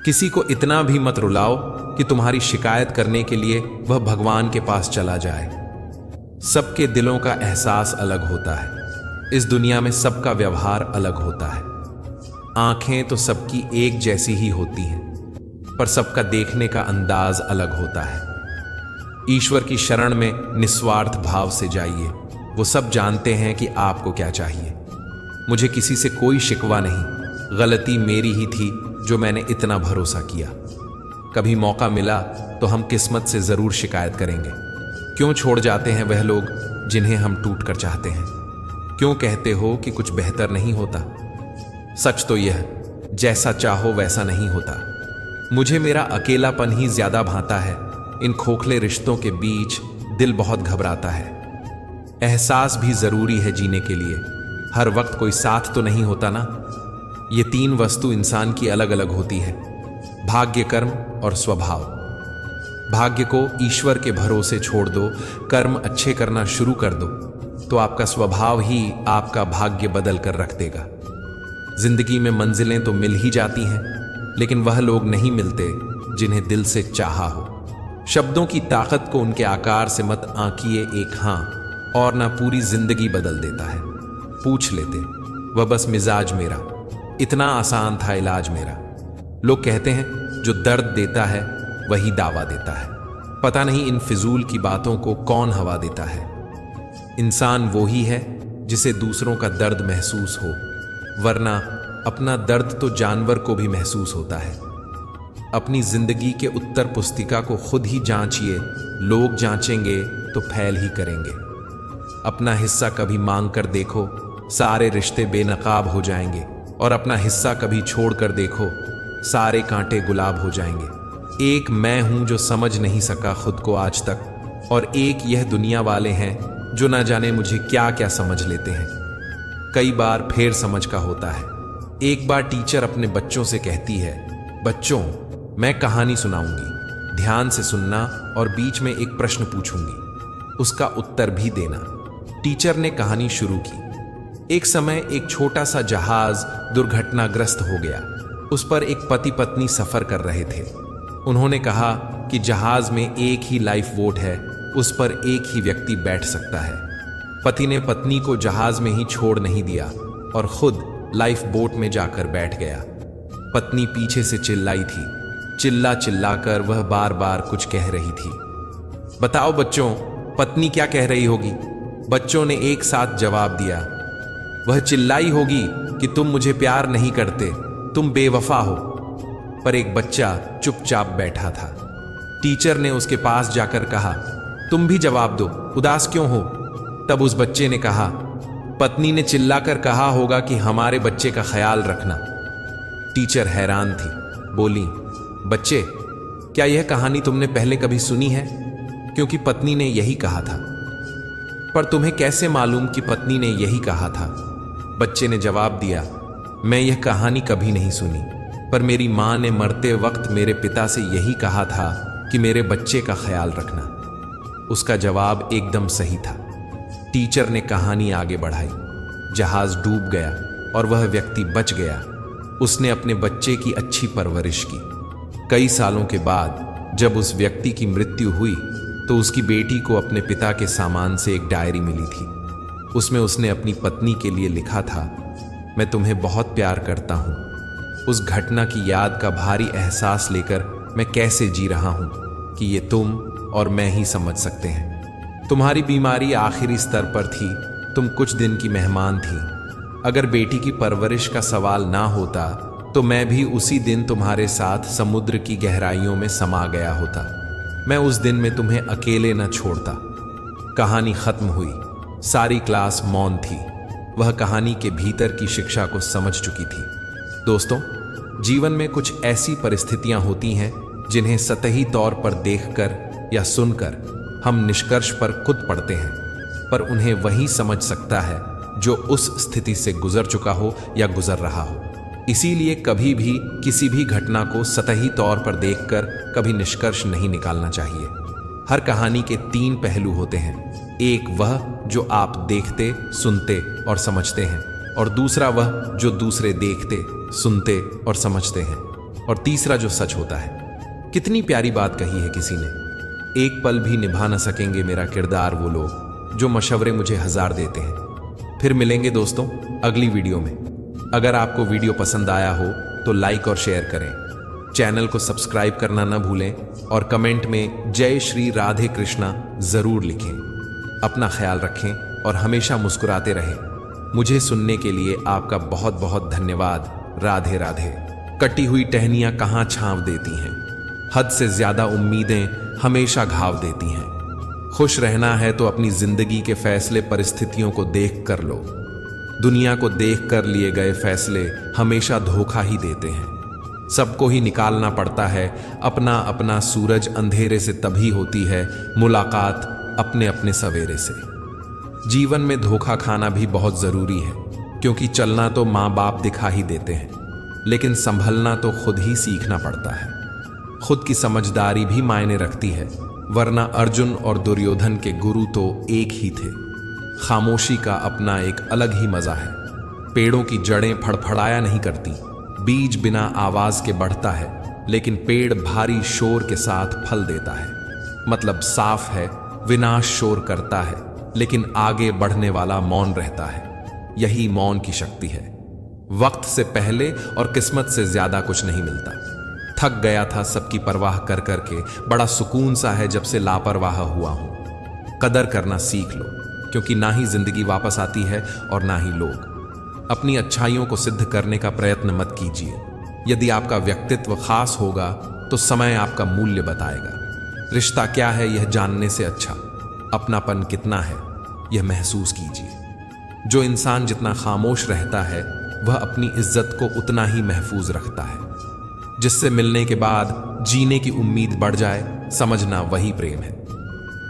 किसी को इतना भी मत रुलाओ कि तुम्हारी शिकायत करने के लिए वह भगवान के पास चला जाए। सबके दिलों का एहसास अलग होता है। इस दुनिया में सबका व्यवहार अलग होता है। आंखें तो सबकी एक जैसी ही होती हैं, पर सबका देखने का अंदाज अलग होता है। ईश्वर की शरण में निस्वार्थ भाव से जाइए। वो सब जानते हैं कि आपको क्या चाहिए। मुझे किसी से कोई शिकवा नहीं। गलती मेरी ही थी जो मैंने इतना भरोसा किया। कभी मौका मिला तो हम किस्मत से जरूर शिकायत करेंगे। क्यों छोड़ जाते हैं वह लोग जिन्हें हम टूट कर चाहते हैं? क्यों कहते हो कि कुछ बेहतर नहीं होता? सच तो यह, जैसा चाहो वैसा नहीं होता। मुझे मेरा अकेलापन ही ज्यादा भाता है। इन खोखले रिश्तों के बीच दिल बहुत घबराता है। एहसास भी जरूरी है जीने के लिए। हर वक्त कोई साथ तो नहीं होता ना। ये तीन वस्तु इंसान की अलग अलग होती है, भाग्य, कर्म और स्वभाव। भाग्य को ईश्वर के भरोसे छोड़ दो, कर्म अच्छे करना शुरू कर दो, तो आपका स्वभाव ही आपका भाग्य बदल कर रख देगा। जिंदगी में मंजिलें तो मिल ही जाती हैं, लेकिन वह लोग नहीं मिलते जिन्हें दिल से चाहा हो। शब्दों की ताकत को उनके आकार से मत आंकिए। एक हाँ और ना पूरी जिंदगी बदल देता है। पूछ लेते, वह बस मिजाज मेरा, इतना आसान था इलाज मेरा। लोग कहते हैं जो दर्द देता है वही दावा देता है। पता नहीं इन फिजूल की बातों को कौन हवा देता है। इंसान वो ही है जिसे दूसरों का दर्द महसूस हो, वरना अपना दर्द तो जानवर को भी महसूस होता है। अपनी जिंदगी के उत्तर पुस्तिका को खुद ही जांचिए। लोग जांचेंगे तो फैल ही करेंगे। अपना हिस्सा कभी मांग कर देखो, सारे रिश्ते बेनकाब हो जाएंगे। और अपना हिस्सा कभी छोड़ कर देखो, सारे कांटे गुलाब हो जाएंगे। एक मैं हूं जो समझ नहीं सका खुद को आज तक, और एक यह दुनिया वाले हैं जो ना जाने मुझे क्या क्या समझ लेते हैं। कई बार फेर समझ का होता है। एक बार टीचर अपने बच्चों से कहती है, बच्चों मैं कहानी सुनाऊंगी, ध्यान से सुनना और बीच में एक प्रश्न पूछूंगी, उसका उत्तर भी देना। टीचर ने कहानी शुरू की। एक समय एक छोटा सा जहाज दुर्घटनाग्रस्त हो गया। उस पर एक पति पत्नी सफर कर रहे थे। उन्होंने कहा कि जहाज में एक ही लाइफ बोट है, उस पर एक ही व्यक्ति बैठ सकता है। पति ने पत्नी को जहाज में ही छोड़ नहीं दिया और खुद लाइफ बोट में जाकर बैठ गया। पत्नी पीछे से चिल्लाई थी। चिल्ला चिल्लाकर वह बार बार कुछ कह रही थी। बताओ बच्चों, पत्नी क्या कह रही होगी? बच्चों ने एक साथ जवाब दिया, वह चिल्लाई होगी कि तुम मुझे प्यार नहीं करते, तुम बेवफा हो। पर एक बच्चा चुपचाप बैठा था। टीचर ने उसके पास जाकर कहा, तुम भी जवाब दो, उदास क्यों हो? तब उस बच्चे ने कहा, पत्नी ने चिल्लाकर कहा होगा कि हमारे बच्चे का ख्याल रखना। टीचर हैरान थी, बोली, बच्चे क्या यह कहानी तुमने पहले कभी सुनी है? क्योंकि पत्नी ने यही कहा था। पर तुम्हें कैसे मालूम कि पत्नी ने यही कहा था? बच्चे ने जवाब दिया, मैं यह कहानी कभी नहीं सुनी, पर मेरी मां ने मरते वक्त मेरे पिता से यही कहा था कि मेरे बच्चे का ख्याल रखना। उसका जवाब एकदम सही था। टीचर ने कहानी आगे बढ़ाई। जहाज डूब गया और वह व्यक्ति बच गया। उसने अपने बच्चे की अच्छी परवरिश की। कई सालों के बाद जब उस व्यक्ति की मृत्यु हुई तो उसकी बेटी को अपने पिता के सामान से एक डायरी मिली थी। उसमें उसने अपनी पत्नी के लिए लिखा था, मैं तुम्हें बहुत प्यार करता हूं। उस घटना की याद का भारी एहसास लेकर मैं कैसे जी रहा हूं कि ये तुम और मैं ही समझ सकते हैं। तुम्हारी बीमारी आखिरी स्तर पर थी, तुम कुछ दिन की मेहमान थी। अगर बेटी की परवरिश का सवाल ना होता तो मैं भी उसी दिन तुम्हारे साथ समुद्र की गहराइयों में समा गया होता। मैं उस दिन में तुम्हें अकेले न छोड़ता। कहानी खत्म हुई। सारी क्लास मौन थी। वह कहानी के भीतर की शिक्षा को समझ चुकी थी। दोस्तों, जीवन में कुछ ऐसी परिस्थितियां होती हैं जिन्हें सतही तौर पर देखकर या सुनकर हम निष्कर्ष पर खुद पड़ते हैं, पर उन्हें वही समझ सकता है जो उस स्थिति से गुजर चुका हो या गुजर रहा हो। इसीलिए कभी भी किसी भी घटना को सतही तौर पर देखकर कभी निष्कर्ष नहीं निकालना चाहिए। हर कहानी के तीन पहलू होते हैं। एक वह जो आप देखते, सुनते और समझते हैं, और दूसरा वह जो दूसरे देखते, सुनते और समझते हैं। और तीसरा जो सच होता है। कितनी प्यारी बात कही है किसी ने, एक पल भी निभा न सकेंगे मेरा किरदार वो लोग जो मशवरे मुझे 1000 देते हैं। फिर मिलेंगे दोस्तों अगली वीडियो में। अगर आपको वीडियो पसंद आया हो तो लाइक और शेयर करें, चैनल को सब्सक्राइब करना न भूलें और कमेंट में जय श्री राधे कृष्णा जरूर लिखें। अपना ख्याल रखें और हमेशा मुस्कुराते रहें। मुझे सुनने के लिए आपका बहुत बहुत धन्यवाद। राधे राधे। कटी हुई टहनियां कहाँ छांव देती हैं, हद से ज्यादा उम्मीदें हमेशा घाव देती हैं। खुश रहना है तो अपनी जिंदगी के फैसले परिस्थितियों को देख कर लो। दुनिया को देख कर लिए गए फैसले हमेशा धोखा ही देते हैं। सबको ही निकालना पड़ता है अपना अपना सूरज। अंधेरे से तभी होती है मुलाकात अपने अपने सवेरे से। जीवन में धोखा खाना भी बहुत जरूरी है, क्योंकि चलना तो माँ बाप दिखा ही देते हैं, लेकिन संभलना तो खुद ही सीखना पड़ता है। खुद की समझदारी भी मायने रखती है, वरना अर्जुन और दुर्योधन के गुरु तो एक ही थे। खामोशी का अपना एक अलग ही मजा है। पेड़ों की जड़ें फड़फड़ाया नहीं करती, बीज बिना आवाज के बढ़ता है, लेकिन पेड़ भारी शोर के साथ फल देता है। मतलब साफ है, विनाश शोर करता है, लेकिन आगे बढ़ने वाला मौन रहता है। यही मौन की शक्ति है। वक्त से पहले और किस्मत से ज्यादा कुछ नहीं मिलता। थक गया था सबकी परवाह कर करके, बड़ा सुकून सा है जब से लापरवाह हुआ हूं। कदर करना सीख लो, क्योंकि ना ही जिंदगी वापस आती है और ना ही लोग। अपनी अच्छाइयों को सिद्ध करने का प्रयत्न मत कीजिए। यदि आपका व्यक्तित्व खास होगा तो समय आपका मूल्य बताएगा। रिश्ता क्या है यह जानने से अच्छा अपनापन कितना है यह महसूस कीजिए। जो इंसान जितना खामोश रहता है वह अपनी इज्जत को उतना ही महफूज रखता है। जिससे मिलने के बाद जीने की उम्मीद बढ़ जाए, समझना वही प्रेम है।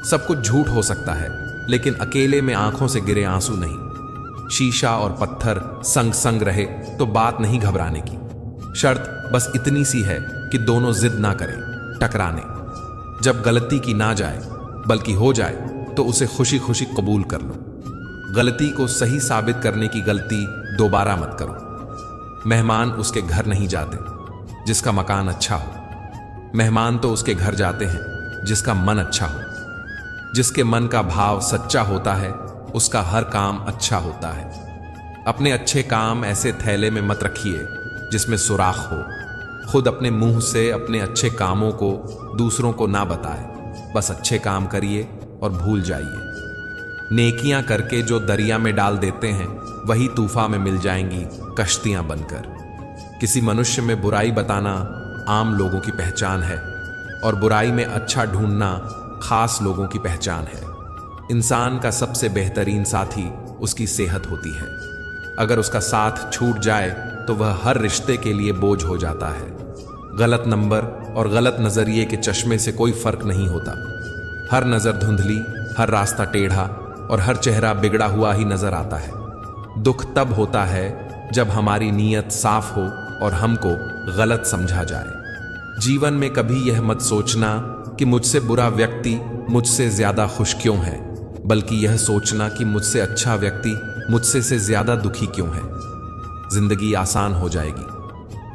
सब कुछ झूठ हो सकता है, लेकिन अकेले में आंखों से गिरे आंसू नहीं। शीशा और पत्थर संग संग रहे तो बात नहीं घबराने की। शर्त बस इतनी सी है कि दोनों जिद ना करें, टकराने। जब गलती की ना जाए बल्कि हो जाए तो उसे खुशी खुशी कबूल कर लो। गलती को सही साबित करने की गलती दोबारा मत करो। मेहमान उसके घर नहीं जाते जिसका मकान अच्छा हो। मेहमान तो उसके घर जाते हैं जिसका मन अच्छा हो। जिसके मन का भाव सच्चा होता है उसका हर काम अच्छा होता है। अपने अच्छे काम ऐसे थैले में मत रखिए जिसमें सुराख हो। खुद अपने मुंह से अपने अच्छे कामों को दूसरों को ना बताए। बस अच्छे काम करिए और भूल जाइए। नेकियां करके जो दरिया में डाल देते हैं वही तूफान में मिल जाएंगी कश्तियां बनकर। किसी मनुष्य में बुराई बताना आम लोगों की पहचान है, और बुराई में अच्छा ढूंढना खास लोगों की पहचान है। इंसान का सबसे बेहतरीन साथी उसकी सेहत होती है। अगर उसका साथ छूट जाए तो वह हर रिश्ते के लिए बोझ हो जाता है। गलत नंबर और गलत नजरिए के चश्मे से कोई फर्क नहीं होता। हर नजर धुंधली, हर रास्ता टेढ़ा और हर चेहरा बिगड़ा हुआ ही नजर आता है। दुख तब होता है जब हमारी नीयत साफ हो और हमको गलत समझा जाए। जीवन में कभी यह मत सोचना कि मुझसे बुरा व्यक्ति मुझसे ज्यादा खुश क्यों है, बल्कि यह सोचना कि मुझसे अच्छा व्यक्ति मुझसे से ज्यादा दुखी क्यों है। जिंदगी आसान हो जाएगी।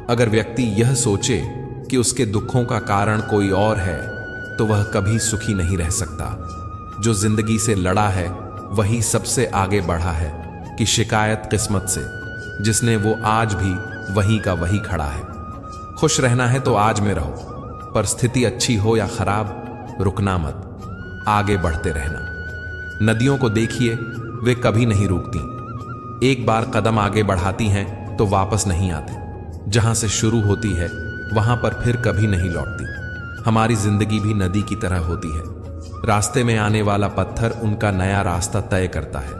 अगर व्यक्ति यह सोचे कि उसके दुखों का कारण कोई और है तो वह कभी सुखी नहीं रह सकता। जो जिंदगी से लड़ा है वही सबसे आगे बढ़ा है कि शिकायत किस्मत से, जिसने वो आज भी वही का वही खड़ा है। खुश रहना है तो आज में रहो, पर स्थिति अच्छी हो या खराब रुकना मत, आगे बढ़ते रहना। नदियों को देखिए, वे कभी नहीं रुकती। एक बार कदम आगे बढ़ाती हैं तो वापस नहीं आते। जहां से शुरू होती है वहां पर फिर कभी नहीं लौटती। हमारी जिंदगी भी नदी की तरह होती है। रास्ते में आने वाला पत्थर उनका नया रास्ता तय करता है,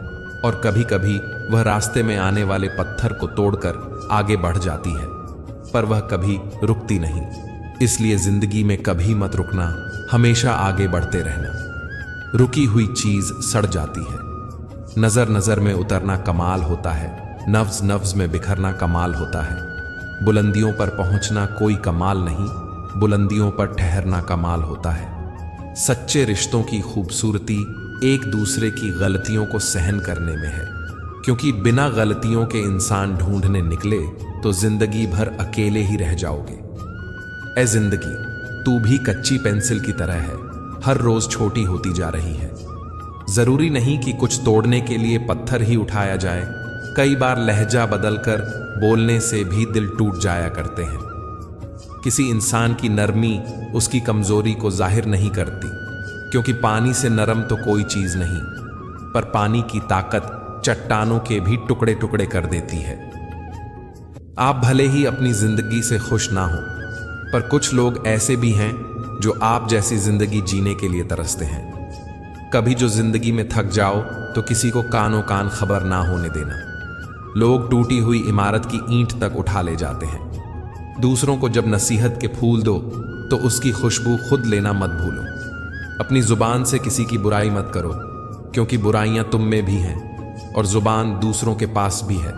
और कभी कभी वह रास्ते में आने वाले पत्थर को तोड़कर आगे बढ़ जाती है, पर वह कभी रुकती नहीं। इसलिए जिंदगी में कभी मत रुकना, हमेशा आगे बढ़ते रहना। रुकी हुई चीज सड़ जाती है। नजर नजर में उतरना कमाल होता है, नफ्स नफ्स में बिखरना कमाल होता है। बुलंदियों पर पहुंचना कोई कमाल नहीं, बुलंदियों पर ठहरना कमाल होता है। सच्चे रिश्तों की खूबसूरती एक दूसरे की गलतियों को सहन करने में है, क्योंकि बिना गलतियों के इंसान ढूंढने निकले तो जिंदगी भर अकेले ही रह जाओगे। ए जिंदगी, तू भी कच्ची पेंसिल की तरह है, हर रोज छोटी होती जा रही है। जरूरी नहीं कि कुछ तोड़ने के लिए पत्थर ही उठाया जाए, कई बार लहजा बदलकर बोलने से भी दिल टूट जाया करते हैं। किसी इंसान की नरमी उसकी कमजोरी को जाहिर नहीं करती, क्योंकि पानी से नरम तो कोई चीज नहीं, पर पानी की ताकत चट्टानों के भी टुकड़े टुकड़े कर देती है। आप भले ही अपनी जिंदगी से खुश ना हो, पर कुछ लोग ऐसे भी हैं जो आप जैसी जिंदगी जीने के लिए तरसते हैं। कभी जो जिंदगी में थक जाओ तो किसी को कानो कान खबर ना होने देना। लोग टूटी हुई इमारत की ईंट तक उठा ले जाते हैं। दूसरों को जब नसीहत के फूल दो तो उसकी खुशबू खुद लेना मत भूलो। अपनी जुबान से किसी की बुराई मत करो, क्योंकि बुराइयां तुम में भी हैं और जुबान दूसरों के पास भी है।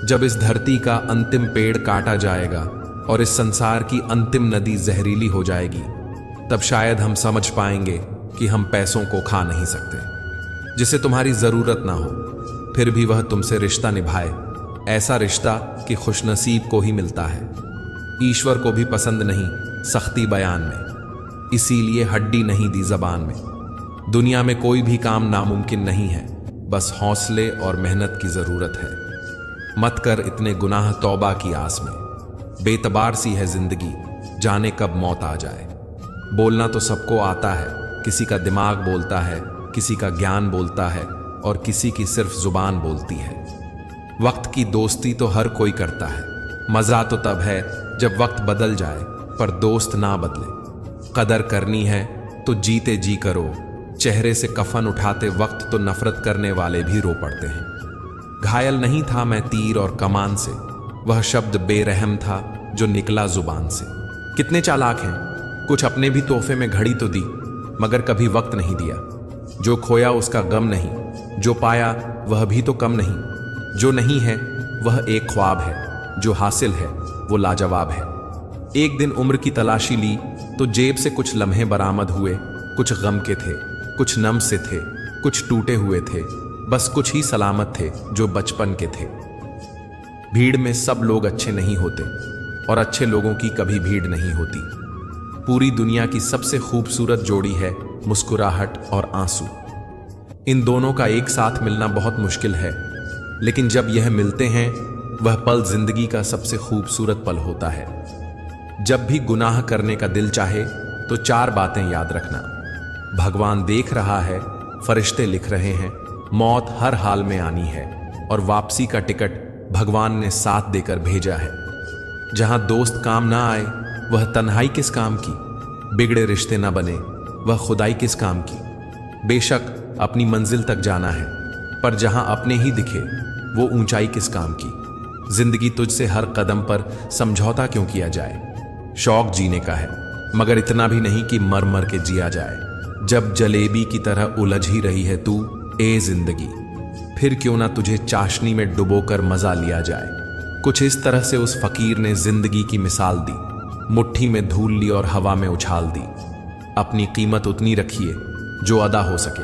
जब इस धरती का अंतिम पेड़ काटा जाएगा और इस संसार की अंतिम नदी जहरीली हो जाएगी, तब शायद हम समझ पाएंगे कि हम पैसों को खा नहीं सकते, जिसे तुम्हारी जरूरत ना हो फिर भी वह तुमसे रिश्ता निभाए, ऐसा रिश्ता कि खुशनसीब को ही मिलता है। ईश्वर को भी पसंद नहीं सख्ती बयान में, इसीलिए हड्डी नहीं दी जबान में। दुनिया में कोई भी काम नामुमकिन नहीं है, बस हौसले और मेहनत की जरूरत है। मत कर इतने गुनाह तौबा की आस में, बेतबार सी है जिंदगी, जाने कब मौत आ जाए। बोलना तो सबको आता है, किसी का दिमाग बोलता है, किसी का ज्ञान बोलता है और किसी की सिर्फ जुबान बोलती है। वक्त की दोस्ती तो हर कोई करता है, मजा तो तब है जब वक्त बदल जाए पर दोस्त ना बदले। कदर करनी है तो जीते जी करो, चेहरे से कफन उठाते वक्त तो नफरत करने वाले भी रो पड़ते हैं। घायल नहीं था मैं तीर और कमान से, वह शब्द बेरहम था जो निकला जुबान से। कितने चालाक हैं, कुछ अपने भी तोहफे में घड़ी तो दी, मगर कभी वक्त नहीं दिया। जो खोया उसका गम नहीं, जो पाया वह भी तो कम नहीं। जो नहीं है वह एक ख्वाब है, जो हासिल है वो लाजवाब है। एक दिन उम्र की तलाशी ली तो जेब से कुछ लम्हे बरामद हुए, कुछ गम के थे, कुछ नम से थे, कुछ टूटे हुए थे, बस कुछ ही सलामत थे जो बचपन के थे। भीड़ में सब लोग अच्छे नहीं होते और अच्छे लोगों की कभी भीड़ नहीं होती। पूरी दुनिया की सबसे खूबसूरत जोड़ी है मुस्कुराहट और आंसू। इन दोनों का एक साथ मिलना बहुत मुश्किल है, लेकिन जब यह मिलते हैं वह पल जिंदगी का सबसे खूबसूरत पल होता है। जब भी गुनाह करने का दिल चाहे तो 4 बातें याद रखना। भगवान देख रहा है, फरिश्ते लिख रहे हैं, मौत हर हाल में आनी है और वापसी का टिकट भगवान ने साथ देकर भेजा है। जहां दोस्त काम ना आए वह तन्हाई किस काम की, बिगड़े रिश्ते ना बने वह खुदाई किस काम की। बेशक अपनी मंजिल तक जाना है, पर जहां अपने ही दिखे वो ऊंचाई किस काम की। जिंदगी तुझसे हर कदम पर समझौता क्यों किया जाए। शौक जीने का है, मगर इतना भी नहीं कि मर मर के जिया जाए। जब जलेबी की तरह उलझ ही रही है तू ए जिंदगी, फिर क्यों ना तुझे चाशनी में डुबोकर मजा लिया जाए। कुछ इस तरह से उस फकीर ने जिंदगी की मिसाल दी, मुट्ठी में धूल ली और हवा में उछाल दी। अपनी कीमत उतनी रखिए जो अदा हो सके,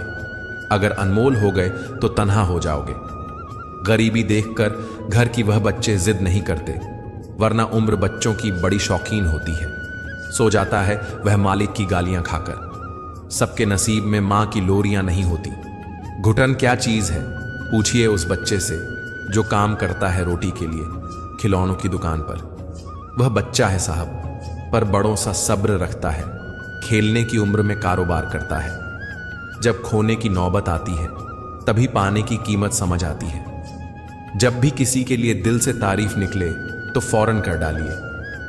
अगर अनमोल हो गए तो तन्हा हो जाओगे। गरीबी देखकर घर की वह बच्चे जिद नहीं करते, वरना उम्र बच्चों की बड़ी शौकीन होती है। सो जाता है वह मालिक की गालियां खाकर। सबके नसीब में मां की लोरियां नहीं होती। घुटन क्या चीज है पूछिए उस बच्चे से जो काम करता है रोटी के लिए खिलौनों की दुकान पर। वह बच्चा है साहब, पर बड़ों सा सब्र रखता है, खेलने की उम्र में कारोबार करता है। जब खोने की नौबत आती है तभी पाने की कीमत समझ आती है। जब भी किसी के लिए दिल से तारीफ निकले तो फौरन कर डालिए,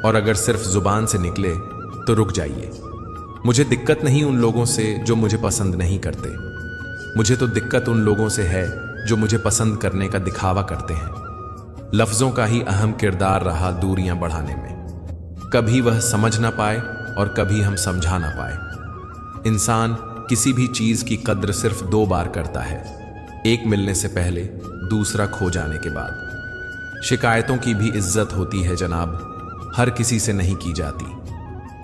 और अगर सिर्फ जुबान से निकले तो रुक जाइए। मुझे दिक्कत नहीं उन लोगों से जो मुझे पसंद नहीं करते, मुझे तो दिक्कत उन लोगों से है जो मुझे पसंद करने का दिखावा करते हैं। लफ्जों का ही अहम किरदार रहा दूरियां बढ़ाने में। कभी वह समझ ना पाए और कभी हम समझा ना पाए। इंसान किसी भी चीज की कद्र सिर्फ 2 बार करता है, एक मिलने से पहले, दूसरा खो जाने के बाद। शिकायतों की भी इज्जत होती है जनाब, हर किसी से नहीं की जाती।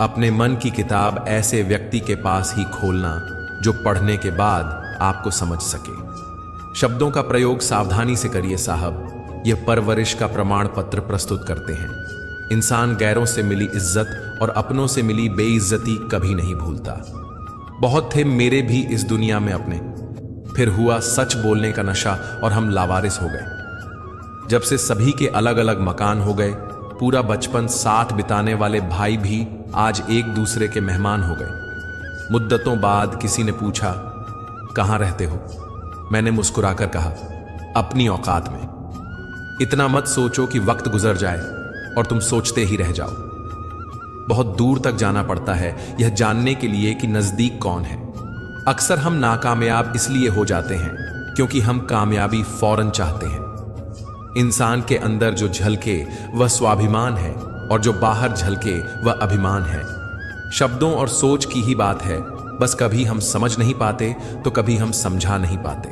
अपने मन की किताब ऐसे व्यक्ति के पास ही खोलना जो पढ़ने के बाद आपको समझ सके। शब्दों का प्रयोग सावधानी से करिए साहब, यह परवरिश का प्रमाण पत्र प्रस्तुत करते हैं। इंसान गैरों से मिली इज्जत और अपनों से मिली बेइज्जती कभी नहीं भूलता। बहुत थे मेरे भी इस दुनिया में अपने, फिर हुआ सच बोलने का नशा और हम लावारिस हो गए। जब से सभी के अलग अलग मकान हो गए, पूरा बचपन साथ बिताने वाले भाई भी आज एक दूसरे के मेहमान हो गए। मुद्दतों बाद किसी ने पूछा, कहाँ रहते हो? मैंने मुस्कुराकर कहा, अपनी औकात में। इतना मत सोचो कि वक्त गुजर जाए और तुम सोचते ही रह जाओ। बहुत दूर तक जाना पड़ता है यह जानने के लिए कि नजदीक कौन है। अक्सर हम नाकामयाब इसलिए हो जाते हैं क्योंकि हम कामयाबी फौरन चाहते हैं। इंसान के अंदर जो झलके वह स्वाभिमान है और जो बाहर झलके वह अभिमान है। शब्दों और सोच की ही बात है, बस कभी हम समझ नहीं पाते तो कभी हम समझा नहीं पाते।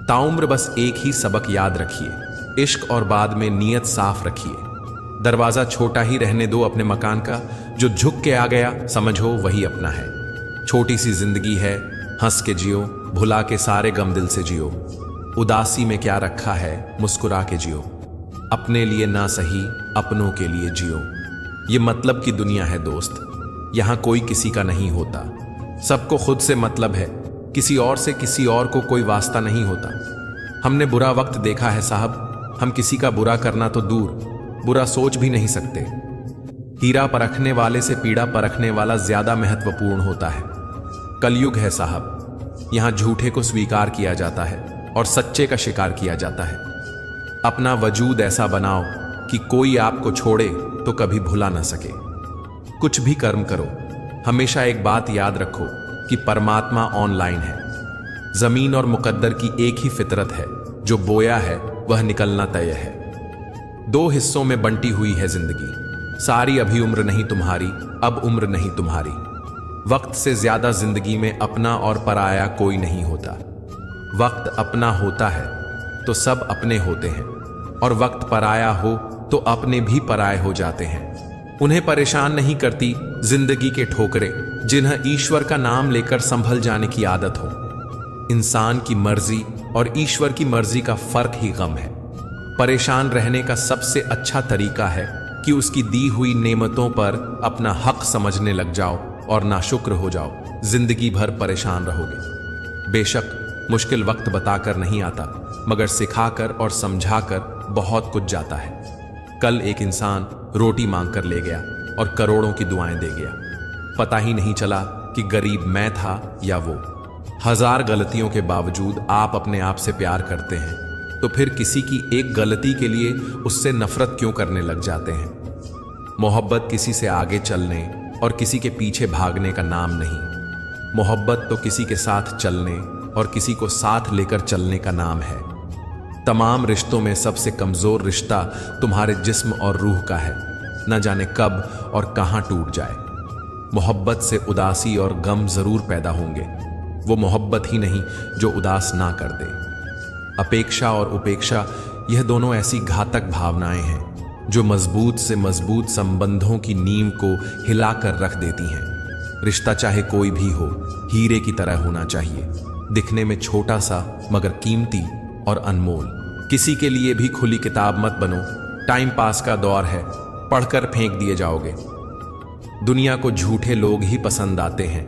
ताउम्र बस एक ही सबक याद रखिए, इश्क और बाद में नीयत साफ रखिए। दरवाजा छोटा ही रहने दो अपने मकान का, जो झुक के आ गया समझो वही अपना है। छोटी सी जिंदगी है, हंस के जियो, भुला के सारे गम दिल से जियो। उदासी में क्या रखा है, मुस्कुरा के जियो। अपने लिए ना सही, अपनों के लिए जियो। ये मतलब की दुनिया है दोस्त, यहां कोई किसी का नहीं होता। सबको खुद से मतलब है, किसी और से किसी और को कोई वास्ता नहीं होता। हमने बुरा वक्त देखा है साहब, हम किसी का बुरा करना तो दूर, बुरा सोच भी नहीं सकते। हीरा परखने वाले से पीड़ा परखने वाला ज्यादा महत्वपूर्ण होता है। कलयुग है साहब, यहां झूठे को स्वीकार किया जाता है और सच्चे का शिकार किया जाता है। अपना वजूद ऐसा बनाओ कि कोई आपको छोड़े तो कभी भुला ना सके। कुछ भी कर्म करो, हमेशा एक बात याद रखो कि परमात्मा ऑनलाइन है। जमीन और मुकद्दर की एक ही फितरत है, जो बोया है वह निकलना तय है। दो हिस्सों में बंटी हुई है जिंदगी, सारी अभी उम्र नहीं तुम्हारी, अब उम्र नहीं तुम्हारी। वक्त से ज्यादा जिंदगी में अपना और पराया कोई नहीं होता। वक्त अपना होता है तो सब अपने होते हैं, और वक्त पराया हो तो अपने भी पराये हो जाते हैं। उन्हें परेशान नहीं करती जिंदगी के ठोकरे, जिन्हें ईश्वर का नाम लेकर संभल जाने की आदत हो। इंसान की मर्जी और ईश्वर की मर्जी का फर्क ही गम है। परेशान रहने का सबसे अच्छा तरीका है कि उसकी दी हुई नेमतों पर अपना हक समझने लग जाओ और नाशुक्र हो जाओ। जिंदगी भर परेशान रहोगे। बेशक मुश्किल वक्त बताकर नहीं आता, मगर सिखाकर और समझाकर बहुत कुछ जाता है। कल एक इंसान रोटी मांग कर ले गया और करोड़ों की दुआएं दे गया। पता ही नहीं चला कि गरीब मैं था या वो। हजार गलतियों के बावजूद आप अपने आप से प्यार करते हैं, तो फिर किसी की एक गलती के लिए उससे नफरत क्यों करने लग जाते हैं? मोहब्बत किसी से आगे चलने और किसी के पीछे भागने का नाम नहीं। मोहब्बत तो किसी के साथ चलने और किसी को साथ लेकर चलने का नाम है। तमाम रिश्तों में सबसे कमजोर रिश्ता तुम्हारे जिस्म और रूह का है, न जाने कब और कहां टूट जाए। मोहब्बत से उदासी और गम जरूर पैदा होंगे, वो मोहब्बत ही नहीं जो उदास ना कर दे। अपेक्षा और उपेक्षा, यह दोनों ऐसी घातक भावनाएं हैं जो मजबूत से मजबूत संबंधों की नींव को हिलाकर रख देती हैं। रिश्ता चाहे कोई भी हो, हीरे की तरह होना चाहिए, दिखने में छोटा सा मगर कीमती और अनमोल। किसी के लिए भी खुली किताब मत बनो, टाइम पास का दौर है, पढ़कर फेंक दिए जाओगे। दुनिया को झूठे लोग ही पसंद आते हैं।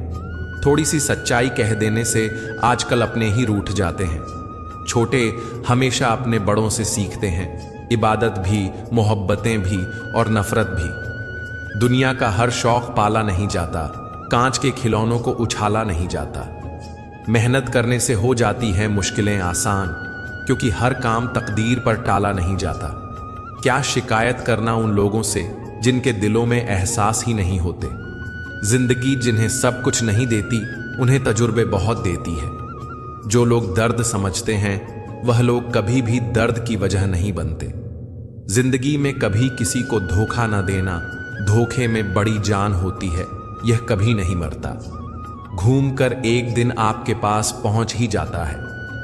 थोड़ी सी सच्चाई कह देने से आजकल अपने ही रूठ जाते हैं। छोटे हमेशा अपने बड़ों से सीखते हैं, इबादत भी, मोहब्बतें भी और नफरत भी। दुनिया का हर शौक पाला नहीं जाता, कांच के खिलौनों को उछाला नहीं जाता। मेहनत करने से हो जाती हैं मुश्किलें आसान, क्योंकि हर काम तकदीर पर टाला नहीं जाता। क्या शिकायत करना उन लोगों से जिनके दिलों में एहसास ही नहीं होते। जिंदगी जिन्हें सब कुछ नहीं देती, उन्हें तजुर्बे बहुत देती है। जो लोग दर्द समझते हैं वह लोग कभी भी दर्द की वजह नहीं बनते। जिंदगी में कभी किसी को धोखा न देना, धोखे में बड़ी जान होती है, यह कभी नहीं मरता। घूमकर एक दिन आपके पास पहुंच ही जाता है,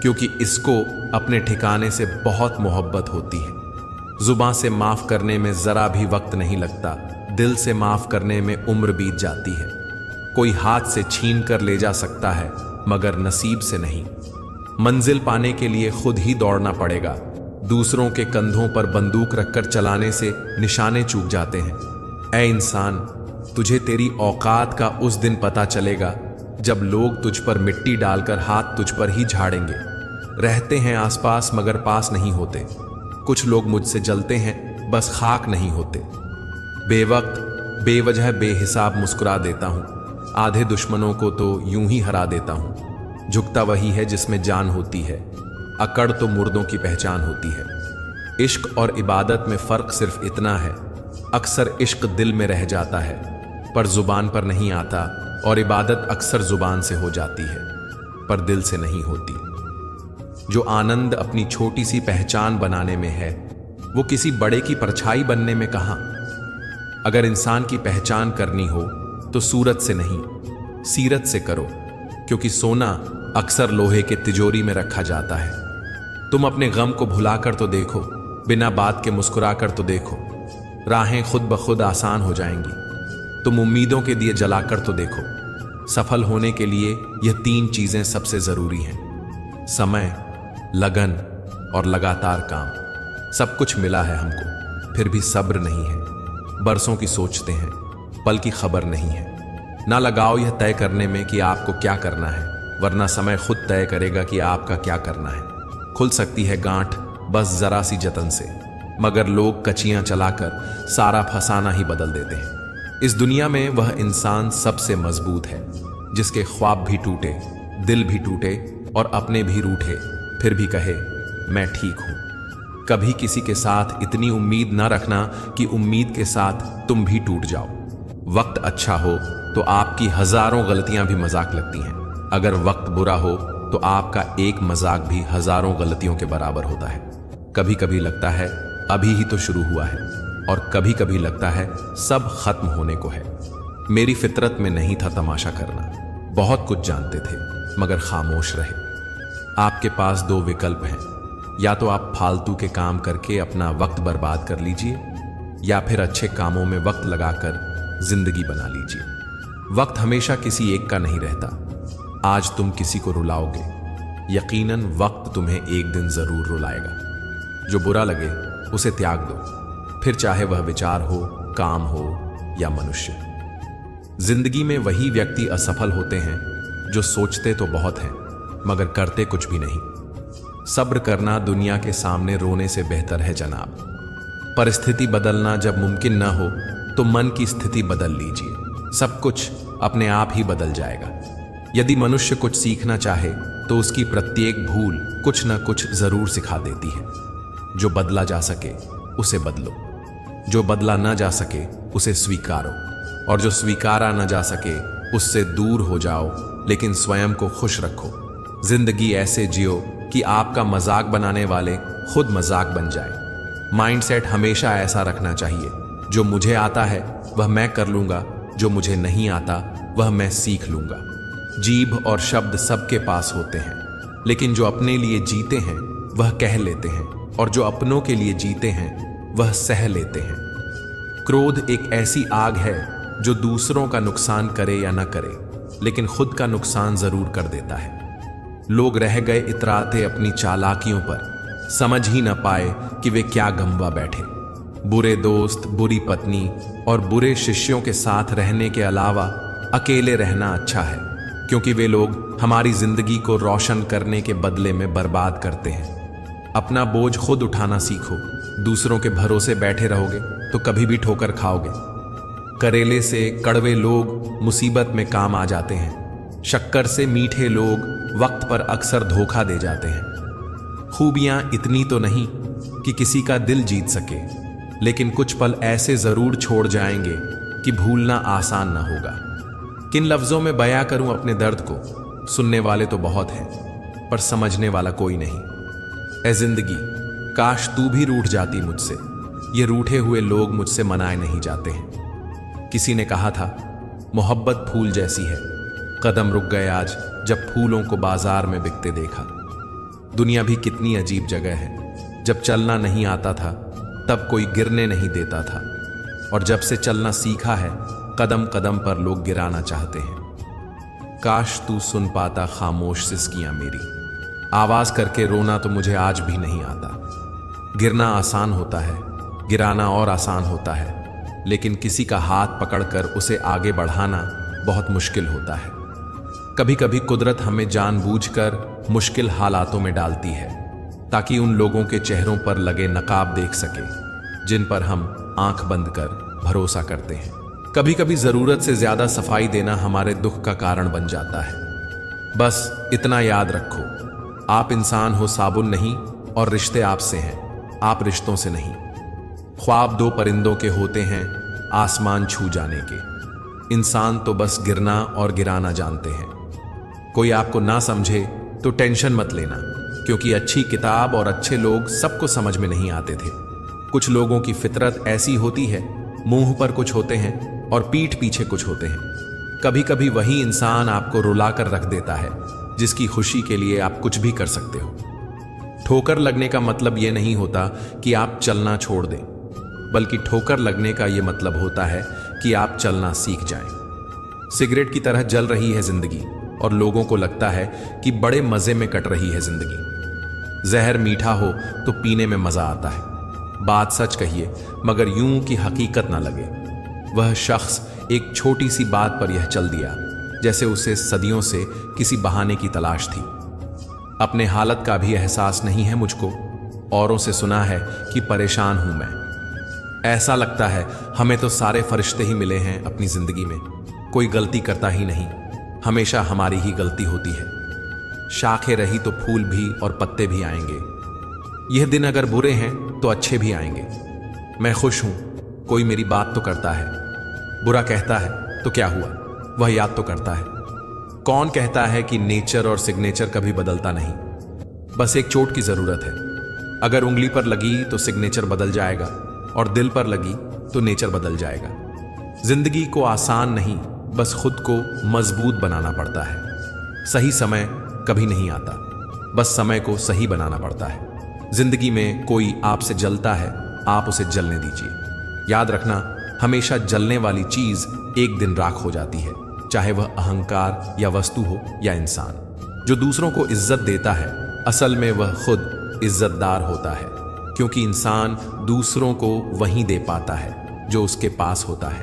क्योंकि इसको अपने ठिकाने से बहुत मोहब्बत होती है। जुबान से माफ करने में जरा भी वक्त नहीं लगता, दिल से माफ करने में उम्र बीत जाती है। कोई हाथ से छीन कर ले जा सकता है, मगर नसीब से नहीं। मंजिल पाने के लिए खुद ही दौड़ना पड़ेगा, दूसरों के कंधों पर बंदूक रखकर चलाने से निशाने चूक जाते हैं। ऐ इंसान, तुझे तेरी औकात का उस दिन पता चलेगा जब लोग तुझ पर मिट्टी डालकर हाथ तुझ पर ही झाड़ेंगे। रहते हैं आसपास मगर पास नहीं होते। कुछ लोग मुझसे जलते हैं, बस खाक नहीं होते। बेवक्त बेवजह बेहिसाब मुस्कुरा देता हूं, आधे दुश्मनों को तो यूं ही हरा देता हूं। झुकता वही है जिसमें जान होती है, अकड़ तो मुर्दों की पहचान होती है। इश्क और इबादत में फर्क सिर्फ इतना है, अक्सर इश्क दिल में रह जाता है पर जुबान पर नहीं आता, और इबादत अक्सर जुबान से हो जाती है पर दिल से नहीं होती। जो आनंद अपनी छोटी सी पहचान बनाने में है, वो किसी बड़े की परछाई बनने में कहां। अगर इंसान की पहचान करनी हो तो सूरत से नहीं, सीरत से करो, क्योंकि सोना अक्सर लोहे के तिजोरी में रखा जाता है। तुम अपने गम को भुलाकर तो देखो, बिना बात के मुस्कुराकर तो देखो, राहें खुद ब खुद आसान हो जाएंगी। तुम उम्मीदों के दिए जलाकर तो देखो। सफल होने के लिए यह 3 चीजें सबसे जरूरी हैं: समय, लगन और लगातार काम। सब कुछ मिला है हमको, फिर भी सब्र नहीं है। बरसों की सोचते हैं, पल की खबर नहीं है। ना लगाओ यह तय करने में कि आपको क्या करना है, वरना समय खुद तय करेगा कि आपका क्या करना है। खुल सकती है गांठ बस जरा सी जतन से, मगर लोग कचियां चलाकर सारा फसाना ही बदल देते हैं। इस दुनिया में वह इंसान सबसे मजबूत है जिसके ख्वाब भी टूटे, दिल भी टूटे और अपने भी रूठे, फिर भी कहे मैं ठीक हूं। कभी किसी के साथ इतनी उम्मीद ना रखना कि उम्मीद के साथ तुम भी टूट जाओ। वक्त अच्छा हो तो आपकी हजारों गलतियां भी मजाक लगती हैं। अगर वक्त बुरा हो तो आपका एक मजाक भी हजारों गलतियों के बराबर होता है। कभी कभी लगता है अभी ही तो शुरू हुआ है, और कभी कभी लगता है सब खत्म होने को है। मेरी फितरत में नहीं था तमाशा करना। बहुत कुछ जानते थे मगर खामोश रहे। आपके पास 2 विकल्प हैं, या तो आप फालतू के काम करके अपना वक्त बर्बाद कर लीजिए, या फिर अच्छे कामों में वक्त लगाकर जिंदगी बना लीजिए। वक्त हमेशा किसी एक का नहीं रहता। आज तुम किसी को रुलाओगे, यकीनन वक्त तुम्हें एक दिन जरूर रुलाएगा। जो बुरा लगे उसे त्याग दो, फिर चाहे वह विचार हो, काम हो या मनुष्य। जिंदगी में वही व्यक्ति असफल होते हैं जो सोचते तो बहुत हैं मगर करते कुछ भी नहीं। सब्र करना दुनिया के सामने रोने से बेहतर है जनाब। परिस्थिति बदलना जब मुमकिन न हो तो मन की स्थिति बदल लीजिए, सब कुछ अपने आप ही बदल जाएगा। यदि मनुष्य कुछ सीखना चाहे तो उसकी प्रत्येक भूल कुछ न कुछ जरूर सिखा देती है। जो बदला जा सके उसे बदलो, जो बदला न जा सके उसे स्वीकारो, और जो स्वीकारा न जा सके उससे दूर हो जाओ, लेकिन स्वयं को खुश रखो। जिंदगी ऐसे जियो कि आपका मजाक बनाने वाले खुद मजाक बन जाए। माइंडसेट हमेशा ऐसा रखना चाहिए, जो मुझे आता है वह मैं कर लूंगा, जो मुझे नहीं आता वह मैं सीख लूंगा। जीभ और शब्द सबके पास होते हैं, लेकिन जो अपने लिए जीते हैं वह कह लेते हैं, और जो अपनों के लिए जीते हैं वह सह लेते हैं। क्रोध एक ऐसी आग है जो दूसरों का नुकसान करे या न करे, लेकिन खुद का नुकसान जरूर कर देता है। लोग रह गए इतराते अपनी चालाकियों पर, समझ ही न पाए कि वे क्या गंवा बैठे। बुरे दोस्त, बुरी पत्नी और बुरे शिष्यों के साथ रहने के अलावा अकेले रहना अच्छा है, क्योंकि वे लोग हमारी जिंदगी को रोशन करने के बदले में बर्बाद करते हैं। अपना बोझ खुद उठाना सीखो। दूसरों के भरोसे बैठे रहोगे तो कभी भी ठोकर खाओगे। करेले से कड़वे लोग मुसीबत में काम आ जाते हैं। शक्कर से मीठे लोग वक्त पर अक्सर धोखा दे जाते हैं। खूबियां इतनी तो नहीं कि किसी का दिल जीत सके, लेकिन कुछ पल ऐसे जरूर छोड़ जाएंगे कि भूलना आसान ना होगा। किन लफ्जों में बयां करूं अपने दर्द को? सुनने वाले तो बहुत हैं, पर समझने वाला कोई नहीं। ऐ जिंदगी, काश तू भी रूठ जाती मुझसे। ये रूठे हुए लोग मुझसे मनाए नहीं जाते हैं। किसी ने कहा था, मोहब्बत फूल जैसी है। कदम रुक गए आज जब फूलों को बाजार में बिकते देखा। दुनिया भी कितनी अजीब जगह है। जब चलना नहीं आता था तब कोई गिरने नहीं देता था, और जब से चलना सीखा है कदम कदम पर लोग गिराना चाहते हैं। काश तू सुन पाता खामोश सिसकियां मेरी। आवाज करके रोना तो मुझे आज भी नहीं आता। गिरना आसान होता है, गिराना और आसान होता है, लेकिन किसी का हाथ पकड़कर उसे आगे बढ़ाना बहुत मुश्किल होता है। कभी कभी कुदरत हमें जानबूझकर मुश्किल हालातों में डालती है ताकि उन लोगों के चेहरों पर लगे नकाब देख सके जिन पर हम आंख बंद कर भरोसा करते हैं। कभी कभी जरूरत से ज्यादा सफाई देना हमारे दुख का कारण बन जाता है। बस इतना याद रखो, आप इंसान हो, साबुन नहीं, और रिश्ते आपसे हैं, आप रिश्तों से नहीं। ख्वाब दो परिंदों के होते हैं आसमान छू जाने के, इंसान तो बस गिरना और गिराना जानते हैं। कोई आपको ना समझे तो टेंशन मत लेना, क्योंकि अच्छी किताब और अच्छे लोग सबको समझ में नहीं आते थे। कुछ लोगों की फितरत ऐसी होती है, मुंह पर कुछ होते हैं और पीठ पीछे कुछ होते हैं। कभी कभी वही इंसान आपको रुलाकर रख देता है जिसकी खुशी के लिए आप कुछ भी कर सकते हो। ठोकर लगने का मतलब यह नहीं होता कि आप चलना छोड़ दें, बल्कि ठोकर लगने का यह मतलब होता है कि आप चलना सीख जाएं। सिगरेट की तरह जल रही है जिंदगी और लोगों को लगता है कि बड़े मजे में कट रही है जिंदगी। जहर मीठा हो तो पीने में मजा आता है। बात सच कहिए मगर यूं कि हकीकत ना लगे। वह शख्स एक छोटी सी बात पर यह चल दिया जैसे उसे सदियों से किसी बहाने की तलाश थी। अपने हालत का भी एहसास नहीं है मुझको, औरों से सुना है कि परेशान हूं मैं। ऐसा लगता है हमें तो सारे फरिश्ते ही मिले हैं अपनी जिंदगी में, कोई गलती करता ही नहीं, हमेशा हमारी ही गलती होती है। शाखें रही तो फूल भी और पत्ते भी आएंगे। यह दिन अगर बुरे हैं तो अच्छे भी आएंगे। मैं खुश हूं, कोई मेरी बात तो करता है। बुरा कहता है तो क्या हुआ, वह याद तो करता है। कौन कहता है कि नेचर और सिग्नेचर कभी बदलता नहीं? बस एक चोट की जरूरत है। अगर उंगली पर लगी तो सिग्नेचर बदल जाएगा और दिल पर लगी तो नेचर बदल जाएगा। जिंदगी को आसान नहीं, बस खुद को मजबूत बनाना पड़ता है। सही समय कभी नहीं आता, बस समय को सही बनाना पड़ता है। जिंदगी में कोई आपसे जलता है, आप उसे जलने दीजिए। याद रखना, हमेशा जलने वाली चीज एक दिन राख हो जाती है, चाहे वह अहंकार या वस्तु हो या इंसान। जो दूसरों को इज्जत देता है असल में वह खुद इज्जतदार होता है, क्योंकि इंसान दूसरों को वही दे पाता है जो उसके पास होता है।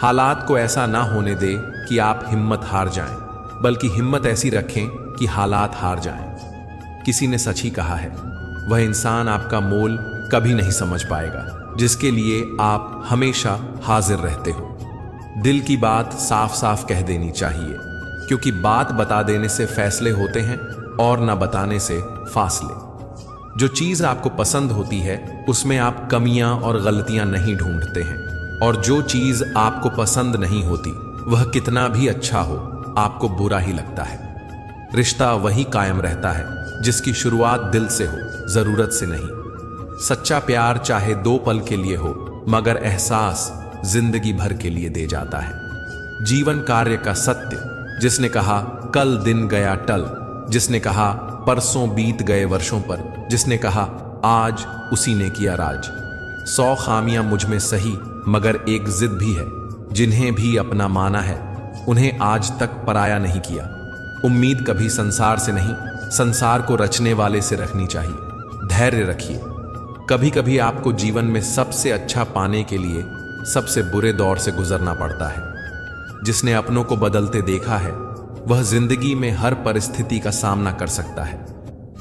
हालात को ऐसा ना होने दे कि आप हिम्मत हार जाएं, बल्कि हिम्मत ऐसी रखें कि हालात हार जाएं। किसी ने सच ही कहा है, वह इंसान आपका मोल कभी नहीं समझ पाएगा जिसके लिए आप हमेशा हाजिर रहते हो। दिल की बात साफ साफ कह देनी चाहिए, क्योंकि बात बता देने से फैसले होते हैं और ना बताने से फासले। जो चीज आपको पसंद होती है उसमें आप कमियां और गलतियां नहीं ढूंढते हैं, और जो चीज आपको पसंद नहीं होती वह कितना भी अच्छा हो आपको बुरा ही लगता है। रिश्ता वही कायम रहता है जिसकी शुरुआत दिल से हो, जरूरत से नहीं। सच्चा प्यार चाहे 2 पल के लिए हो, मगर एहसास जिंदगी भर के लिए दे जाता है। जीवन कार्य का सत्य, जिसने कहा कल दिन गया टल, जिसने कहा परसों बीत गए वर्षों पर, जिसने कहा आज उसी ने किया राज। 100 खामियां मुझ में सही, मगर एक जिद भी है, जिन्हें भी अपना माना है उन्हें आज तक पराया नहीं किया। उम्मीद कभी संसार से नहीं, संसार को रचने वाले से रखनी चाहिए। धैर्य रखिए। कभी कभी आपको जीवन में सबसे अच्छा पाने के लिए सबसे बुरे दौर से गुजरना पड़ता है। जिसने अपनों को बदलते देखा है वह जिंदगी में हर परिस्थिति का सामना कर सकता है।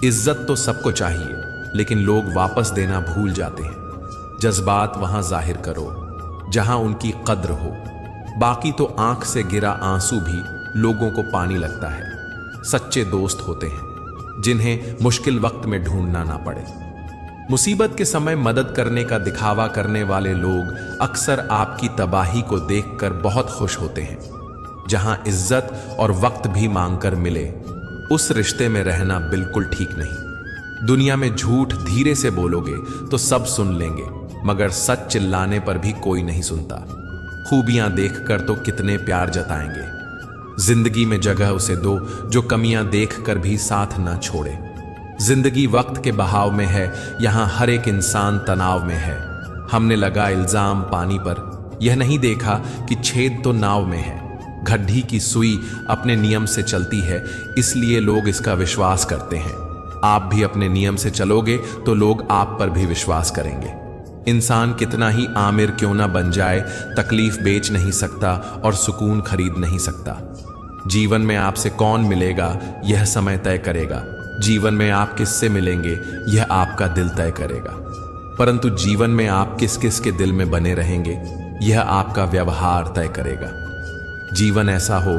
इज्जत तो सबको चाहिए, लेकिन लोग वापस देना भूल जाते हैं। जज्बात वहां जाहिर करो जहां उनकी कद्र हो, बाकी तो आंख से गिरा आंसू भी लोगों को पानी लगता है। सच्चे दोस्त होते हैं जिन्हें मुश्किल वक्त में ढूंढना ना पड़े। मुसीबत के समय मदद करने का दिखावा करने वाले लोग अक्सर आपकी तबाही को देखकर बहुत खुश होते हैं। जहां इज्जत और वक्त भी मांगकर मिले, उस रिश्ते में रहना बिल्कुल ठीक नहीं। दुनिया में झूठ धीरे से बोलोगे तो सब सुन लेंगे, मगर सच चिल्लाने पर भी कोई नहीं सुनता। खूबियां देखकर तो कितने प्यार जताएंगे। जिंदगी में जगह उसे दो जो कमियां देखकर भी साथ ना छोड़े। जिंदगी वक्त के बहाव में है, यहां हर एक इंसान तनाव में है। हमने लगा इल्जाम पानी पर, यह नहीं देखा कि छेद तो नाव में है। घड्डी की सुई अपने नियम से चलती है, इसलिए लोग इसका विश्वास करते हैं। आप भी अपने नियम से चलोगे तो लोग आप पर भी विश्वास करेंगे। इंसान कितना ही आमिर क्यों ना बन जाए, तकलीफ बेच नहीं सकता और सुकून खरीद नहीं सकता। जीवन में आपसे कौन मिलेगा यह समय तय करेगा। जीवन में आप किससे मिलेंगे यह आपका दिल तय करेगा। परंतु जीवन में आप किस किस के दिल में बने रहेंगे यह आपका व्यवहार तय करेगा। जीवन ऐसा हो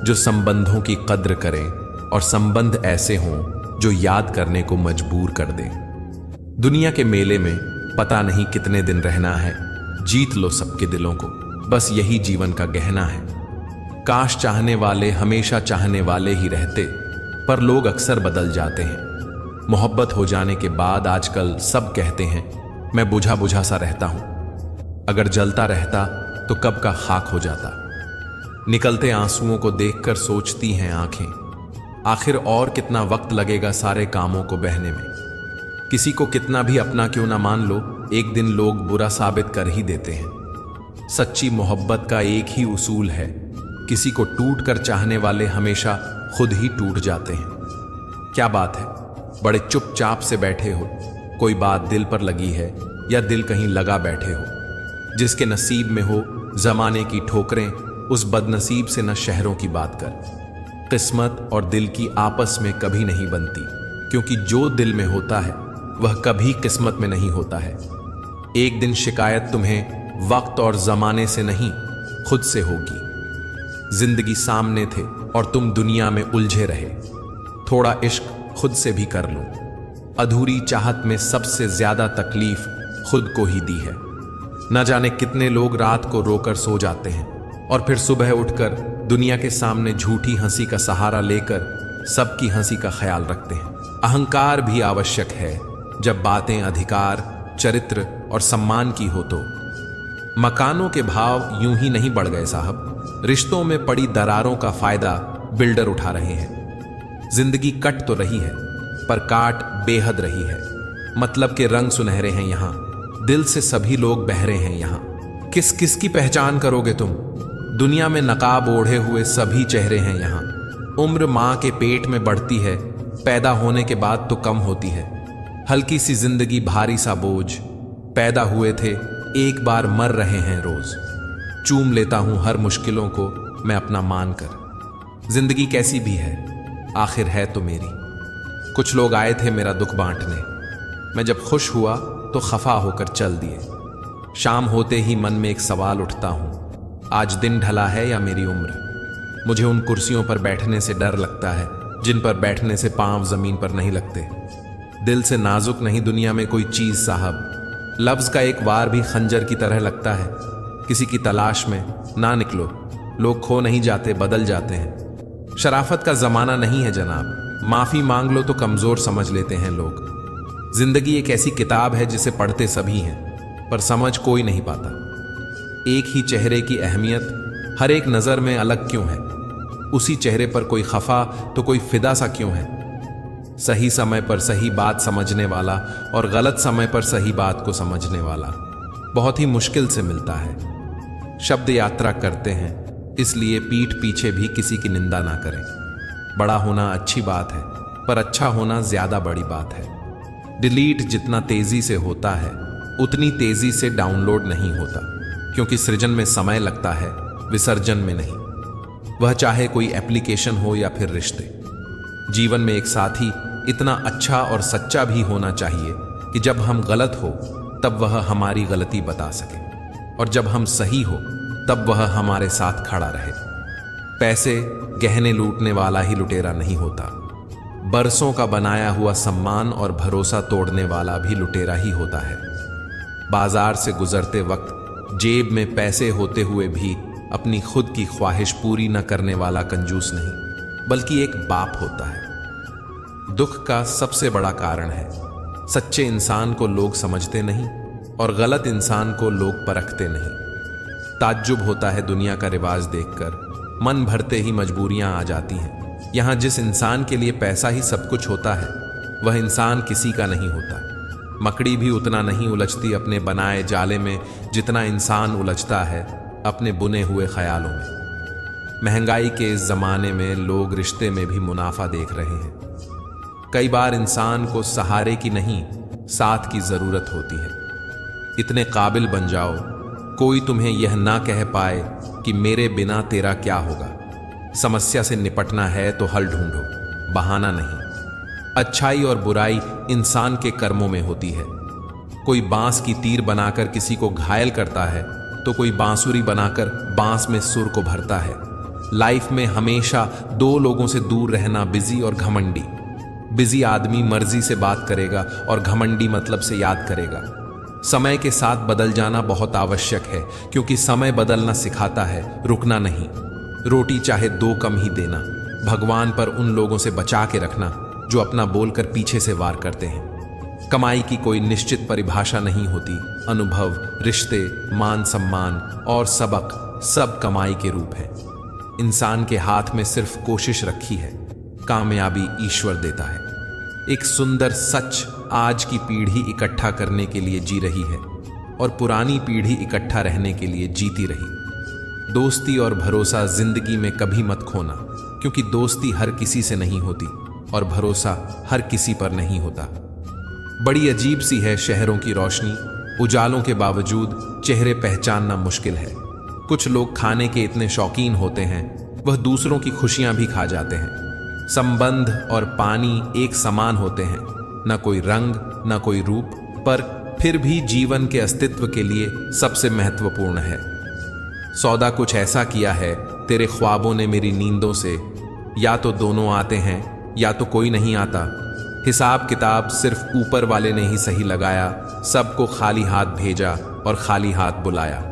जो संबंधों की कद्र करें और संबंध ऐसे हों जो याद करने को मजबूर कर दें। दुनिया के मेले में पता नहीं कितने दिन रहना है, जीत लो सबके दिलों को, बस यही जीवन का गहना है। काश चाहने वाले हमेशा चाहने वाले ही रहते, पर लोग अक्सर बदल जाते हैं। मोहब्बत हो जाने के बाद आजकल सब कहते हैं मैं बुझा बुझा सा रहता हूं। अगर जलता रहता तो कब का खाक हो जाता। निकलते आंसुओं को देखकर सोचती हैं आंखें, आखिर और कितना वक्त लगेगा सारे कामों को बहने में। किसी को कितना भी अपना क्यों ना मान लो, एक दिन लोग बुरा साबित कर ही देते हैं। सच्ची मोहब्बत का एक ही उसूल है, किसी को टूट कर चाहने वाले हमेशा खुद ही टूट जाते हैं। क्या बात है, बड़े चुपचाप से बैठे हो, कोई बात दिल पर लगी है या दिल कहीं लगा बैठे हो। जिसके नसीब में हो जमाने की ठोकरें, उस बदनसीब से न शहरों की बात कर। किस्मत और दिल की आपस में कभी नहीं बनती, क्योंकि जो दिल में होता है वह कभी किस्मत में नहीं होता है। एक दिन शिकायत तुम्हें वक्त और जमाने से नहीं खुद से होगी। जिंदगी सामने थे और तुम दुनिया में उलझे रहे। थोड़ा इश्क खुद से भी कर लो। अधूरी चाहत में सबसे ज्यादा तकलीफ खुद को ही दी है। न जाने कितने लोग रात को रोकर सो जाते हैं और फिर सुबह उठकर दुनिया के सामने झूठी हंसी का सहारा लेकर सबकी हंसी का ख्याल रखते हैं। अहंकार भी आवश्यक है जब बातें अधिकार, चरित्र और सम्मान की हो तो। मकानों के भाव यूं ही नहीं बढ़ गए साहब, रिश्तों में पड़ी दरारों का फायदा बिल्डर उठा रहे हैं। जिंदगी कट तो रही है पर काट बेहद रही है। मतलब के रंग सुनहरे हैं यहां, दिल से सभी लोग बहरे हैं यहां। किस किस की पहचान करोगे तुम, दुनिया में नकाब ओढ़े हुए सभी चेहरे हैं यहां। उम्र मां के पेट में बढ़ती है, पैदा होने के बाद तो कम होती है। हल्की सी जिंदगी भारी सा बोझ, पैदा हुए थे एक बार मर रहे हैं रोज। चूम लेता हूं हर मुश्किलों को मैं अपना मानकर। जिंदगी कैसी भी है आखिर है तो मेरी। कुछ लोग आए थे मेरा दुख बांटने, मैं जब खुश हुआ तो खफा होकर चल दिए। शाम होते ही मन में एक सवाल उठता हूं, आज दिन ढला है या मेरी उम्र। मुझे उन कुर्सियों पर बैठने से डर लगता है जिन पर बैठने से पांव जमीन पर नहीं लगते। दिल से नाजुक नहीं दुनिया में कोई चीज साहब। लफ्ज का एक वार भी खंजर की तरह लगता है। किसी की तलाश में ना निकलो, लोग खो नहीं जाते बदल जाते हैं। शराफत का जमाना नहीं है जनाब, माफी मांग लो तो कमजोर समझ लेते हैं लोग। जिंदगी एक ऐसी किताब है जिसे पढ़ते सभी हैं पर समझ कोई नहीं पाता। एक ही चेहरे की अहमियत हर एक नजर में अलग क्यों है। उसी चेहरे पर कोई खफा तो कोई फिदा सा क्यों है। सही समय पर सही बात समझने वाला और गलत समय पर सही बात को समझने वाला बहुत ही मुश्किल से मिलता है। शब्द यात्रा करते हैं, इसलिए पीठ पीछे भी किसी की निंदा ना करें। बड़ा होना अच्छी बात है पर अच्छा होना ज्यादा बड़ी बात है। डिलीट जितना तेजी से होता है उतनी तेजी से डाउनलोड नहीं होता, क्योंकि सृजन में समय लगता है, विसर्जन में नहीं। वह चाहे कोई एप्लीकेशन हो या फिर रिश्ते। जीवन में एक साथी इतना अच्छा और सच्चा भी होना चाहिए कि जब हम गलत हो तब वह हमारी गलती बता सके, और जब हम सही हो तब वह हमारे साथ खड़ा रहे। पैसे गहने लूटने वाला ही लुटेरा नहीं होता, बरसों का बनाया हुआ सम्मान और भरोसा तोड़ने वाला भी लुटेरा ही होता है। बाजार से गुजरते वक्त जेब में पैसे होते हुए भी अपनी खुद की ख्वाहिश पूरी न करने वाला कंजूस नहीं, बल्कि एक बाप होता है। दुख का सबसे बड़ा कारण है सच्चे इंसान को लोग समझते नहीं और गलत इंसान को लोग परखते नहीं। ताज्जुब होता है दुनिया का रिवाज देखकर, मन भरते ही मजबूरियां आ जाती हैं। यहां जिस इंसान के लिए पैसा ही सब कुछ होता है वह इंसान किसी का नहीं होता। मकड़ी भी उतना नहीं उलझती अपने बनाए जाले में जितना इंसान उलझता है अपने बुने हुए ख्यालों में। महंगाई के इस जमाने में लोग रिश्ते में भी मुनाफा देख रहे हैं। कई बार इंसान को सहारे की नहीं, साथ की जरूरत होती है। इतने काबिल बन जाओ कोई तुम्हें यह ना कह पाए कि मेरे बिना तेरा क्या होगा। समस्या से निपटना है तो हल ढूंढो, बहाना नहीं। अच्छाई और बुराई इंसान के कर्मों में होती है। कोई बांस की तीर बनाकर किसी को घायल करता है तो कोई बांसुरी बनाकर बांस में सुर को भरता है। लाइफ में हमेशा दो लोगों से दूर रहना, बिजी और घमंडी। बिजी आदमी मर्जी से बात करेगा और घमंडी मतलब से याद करेगा। समय के साथ बदल जाना बहुत आवश्यक है, क्योंकि समय बदलना सिखाता है, रुकना नहीं। रोटी चाहे दो कम ही देना। भगवान पर उन लोगों से बचा के रखना जो अपना बोलकर पीछे से वार करते हैं। कमाई की कोई निश्चित परिभाषा नहीं होती। अनुभव, रिश्ते, मान सम्मान और सबक सब कमाई के रूप हैं। इंसान के हाथ में सिर्फ कोशिश रखी है, कामयाबी ईश्वर देता है। एक सुंदर सच आज की पीढ़ी इकट्ठा करने के लिए जी रही है और पुरानी पीढ़ी इकट्ठा रहने के लिए जीती रही। दोस्ती और भरोसा जिंदगी में कभी मत खोना, क्योंकि दोस्ती हर किसी से नहीं होती और भरोसा हर किसी पर नहीं होता। बड़ी अजीब सी है शहरों की रोशनी, उजालों के बावजूद चेहरे पहचानना मुश्किल है। कुछ लोग खाने के इतने शौकीन होते हैं वह दूसरों की खुशियां भी खा जाते हैं। संबंध और पानी एक समान होते हैं, न कोई रंग न कोई रूप, पर फिर भी जीवन के अस्तित्व के लिए सबसे महत्वपूर्ण है। सौदा कुछ ऐसा किया है तेरे ख्वाबों ने मेरी नींदों से, या तो दोनों आते हैं या तो कोई नहीं आता। हिसाब किताब सिर्फ ऊपर वाले ने ही सही लगाया, सबको खाली हाथ भेजा और खाली हाथ बुलाया।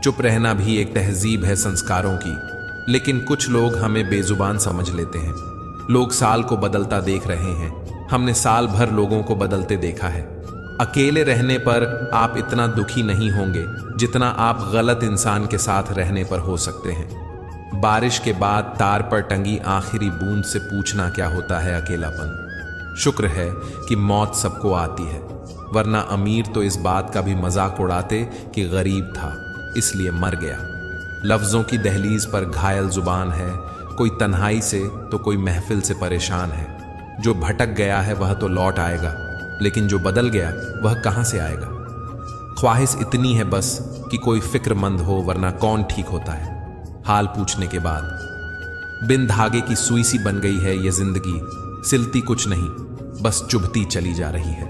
चुप रहना भी एक तहजीब है संस्कारों की, लेकिन कुछ लोग हमें बेजुबान समझ लेते हैं। लोग साल को बदलता देख रहे हैं, हमने साल भर लोगों को बदलते देखा है। अकेले रहने पर आप इतना दुखी नहीं होंगे जितना आप गलत इंसान के साथ रहने पर हो सकते हैं। बारिश के बाद तार पर टंगी आखिरी बूंद से पूछना क्या होता है अकेलापन। शुक्र है कि मौत सबको आती है, वरना अमीर तो इस बात का भी मजाक उड़ाते कि गरीब था इसलिए मर गया। लफ्जों की दहलीज पर घायल जुबान है, कोई तन्हाई से तो कोई महफिल से परेशान है। जो भटक गया है वह तो लौट आएगा, लेकिन जो बदल गया वह कहां से आएगा। ख्वाहिश इतनी है बस कि कोई फिक्रमंद हो, वरना कौन ठीक होता है। हाल पूछने के बाद बिन धागे की सुई सी बन गई है ये जिंदगी, सिलती कुछ नहीं बस चुभती चली जा रही है।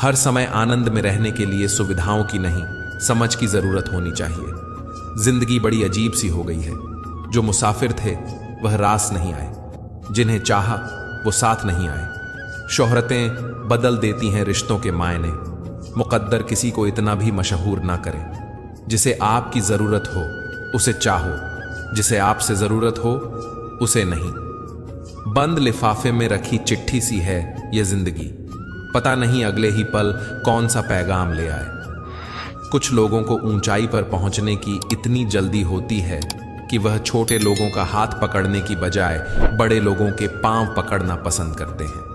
हर समय आनंद में रहने के लिए सुविधाओं की नहीं, समझ की जरूरत होनी चाहिए। जिंदगी बड़ी अजीब सी हो गई है। जो मुसाफिर थे वह रास नहीं आए, जिन्हें चाहा वो साथ नहीं आए। शोहरतें बदल देती हैं रिश्तों के मायने। मुकद्दर किसी को इतना भी मशहूर ना करे। जिसे आपकी जरूरत हो उसे चाहो, जिसे आपसे जरूरत हो उसे नहीं। बंद लिफाफे में रखी चिट्ठी सी है ये जिंदगी, पता नहीं अगले ही पल कौन सा पैगाम ले आए। कुछ लोगों को ऊंचाई पर पहुंचने की इतनी जल्दी होती है कि वह छोटे लोगों का हाथ पकड़ने की बजाय बड़े लोगों के पांव पकड़ना पसंद करते हैं।